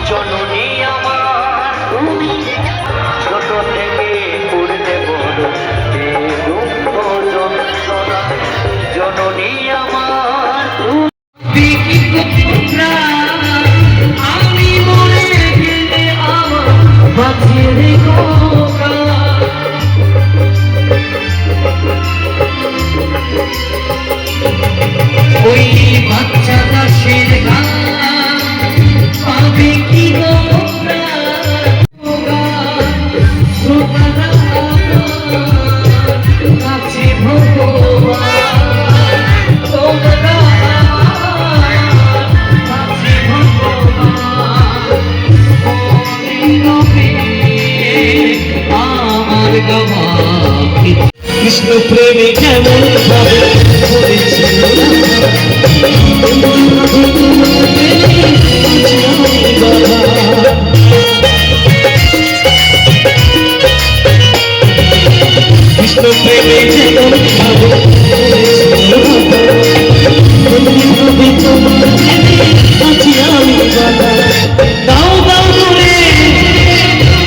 জননী আমার ছোট থেকে পড়তে বড় জননী আমার আমি মরে গেলে আমার বাঁচিয়ে রেখো ওই বাচ্চাটা শের গান পাবে কি কাছে ভগবান তোমরা কাছে ভগবান আমার গমা কৃষ্ণ প্রেমে কেমন ভাবে বলেছিল কৃষ্ণ প্রেমে কেমন ভাবে দাও দাও করে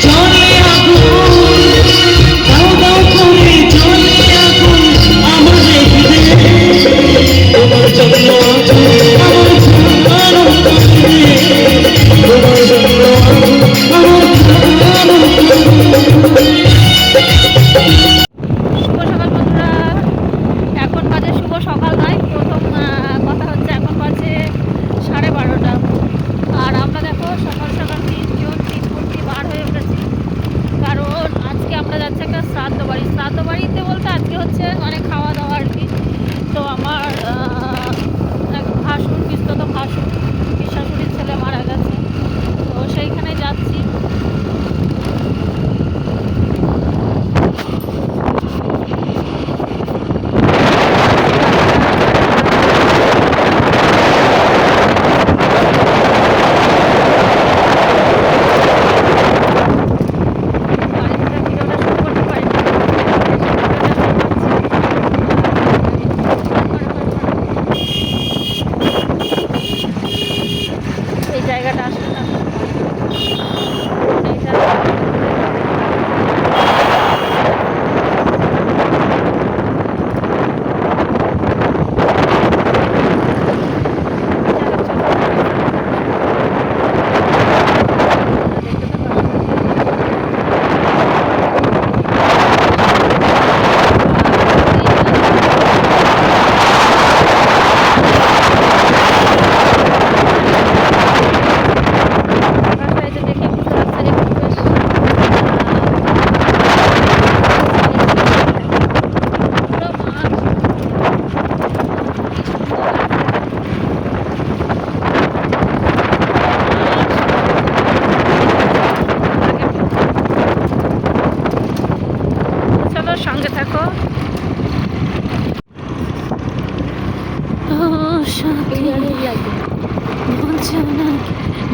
জলে আগুন দাও দাও করে জলে আগুন আমাদের তোমার জন্য আমার তোমার জন্য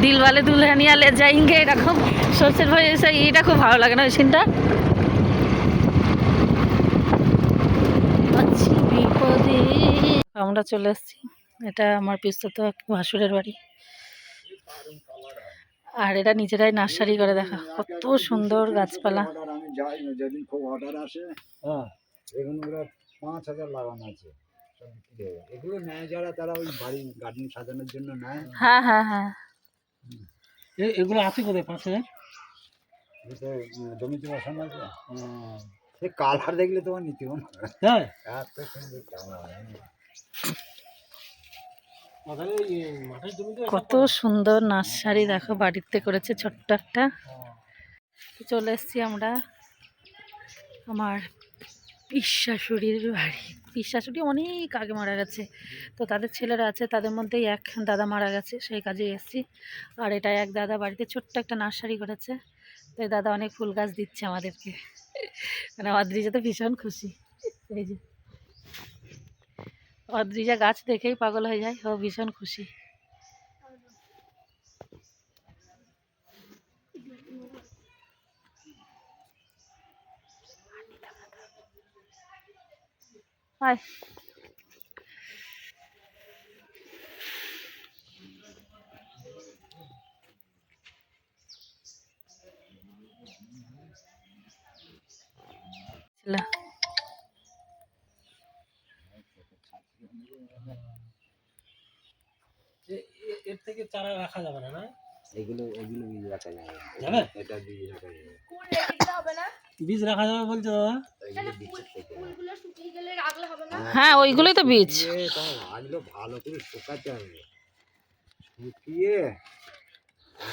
দিলওয়ালে দুলহানিয়া লে যাইঙ্গে এরকম সরষের ভাই এটা খুব ভালো লাগে না ওই সিনটা। আমরা চলে এসেছি, এটা আমার পিস্তত ভাসুরের বাড়ি। আর এটা নিজেরাই নার্সারি করে, দেখা কত সুন্দর গাছপালা। আমি যাই না, যেদিন খুব অর্ডার আসে, হ্যাঁ এগুলো 5,000 লাগানো আছে, সব বিক্রি হয়ে গেছে। এগুলো নেয় যারা, তারা ওই বাড়ি গার্ডেন সাজানোর জন্য নেয়। হ্যাঁ হ্যাঁ হ্যাঁ, এগুলো আছে কোথায় 5,000? এতে জমিতে বসানো আছে। সে কালার দেখলে তোমার নিতে হবে না, হ্যাঁ এত সুন্দর কালার। মাঠের জমিতে কত সুন্দর নার্সারি দেখো, বাড়িতে করেছে ছোট্ট একটা। চলে এসেছি আমরা আমার পিসশাশুড়ির বাড়ি। পিসশাশুড়ি অনেক আগে মারা গেছে, তো তাদের ছেলেরা আছে, তাদের মধ্যেই এক দাদা মারা গেছে, সেই কাজে এসেছি। আর এটা এক দাদা বাড়িতে ছোট্ট একটা নার্সারি করেছে, তো এই দাদা অনেক ফুল গাছ দিচ্ছে আমাদেরকে। মানে অদ্রিজা তো ভীষণ খুশি, এই যে অদ্রিজা গাছ দেখেই পাগল হয়ে যায়, ও ভীষণ খুশি। হায়, লা। এর থেকে চারা রাখা যাবে না, না? এগুলো বীজ রাখা যাবে, যাবে? এটা বীজ রাখা যাবে, বীজ রাখা যাবে বলছো দাদা? এগুলো বীজের থেকে। হ্যাঁ, ওইগুলোই তো বীজ। শুকিয়ে তাও রাখলে ভালো করে শুকাতে হবে, শুকিয়ে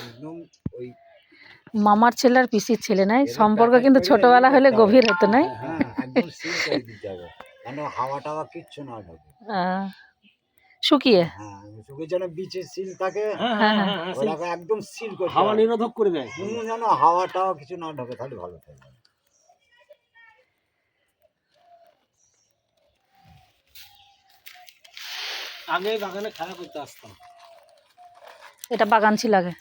একদম ওই মামার ছেলে আর পিসির ছেলে নাই, সম্পর্ক কিন্তু ছোটবেলা হলে গভীর হতো নাই। হ্যাঁ একদম সিল করে দিতে হবে, কেন হাওয়া টাওয়া কিচ্ছু না ঢোকে। শুকিয়ে হ্যাঁ শুকিয়ে যেন বিচের সিল থাকে, হ্যাঁ হ্যাঁ হ্যাঁ হ্যাঁ, সেই ওটাকে একদম সিল করতে হাওয়া হবে। নিরোধক করে দেয়। যেন হাওয়া টাওয়া কিছু না ঢোকে, তাহলে ভালো থাকবে। আগে বাগানে খেলা করতে আসতাম। এটা বাগান ছিল আগে।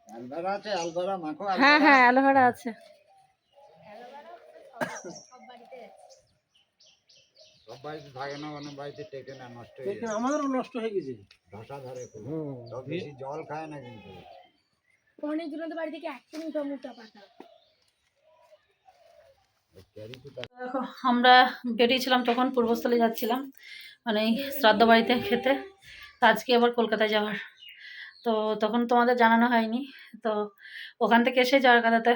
অ্যালভেরা আছে, অ্যালভেরা মাখো। হ্যাঁ হ্যাঁ, অ্যালোভেরা আছে। সব বাড়িতে থাকে না, অনেক বাড়িতে টেকে না, নষ্ট হয়ে দেখুন যায়, আমাদেরও নষ্ট হয়ে গেছে। ধসা ধরে খুব। সব বেশি জল খায় না কিন্তু। অনেক জনের বাড়ি থেকে একটা মোটা মোটা পাতা। দেখো, আমরা বেরিয়েছিলাম তখন পূর্বস্থলে যাচ্ছিলাম, মানে এই শ্রাদ্ধ বাড়িতে খেতে। তো আজকে আবার কলকাতায় যাওয়ার, তো তখন তোমাদের জানানো হয়নি। তো ওখান থেকে এসে যাওয়ার কথাতে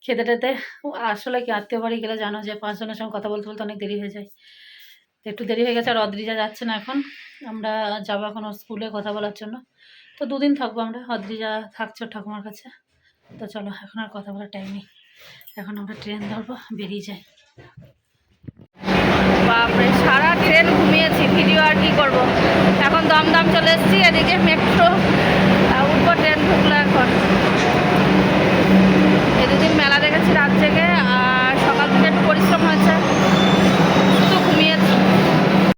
খেতে টেতে, আসলে কি আত্মীয় বাড়ি গেলে জানো যে 5 জনের সঙ্গে কথা বলতে বলতে অনেক দেরি হয়ে যায়, তো একটু দেরি হয়ে গেছে। আর অদ্রিজা যাচ্ছে না এখন, আমরা যাবো এখন ওর স্কুলে কথা বলার জন্য। তো 2 দিন থাকবো আমরা, অদ্রিজা থাকছে ওর ঠাকুমার কাছে। তো চলো, এখন আর কথা বলার টাইম নেই, এখন আমরা ট্রেন ধরবো, বেরিয়ে যাই। বাপরে, সারা ট্রেন ঘুমিয়েছি, ভিডিও আর কি করব। এখন দমদম চলে এসেছি, এদিকে মেট্রো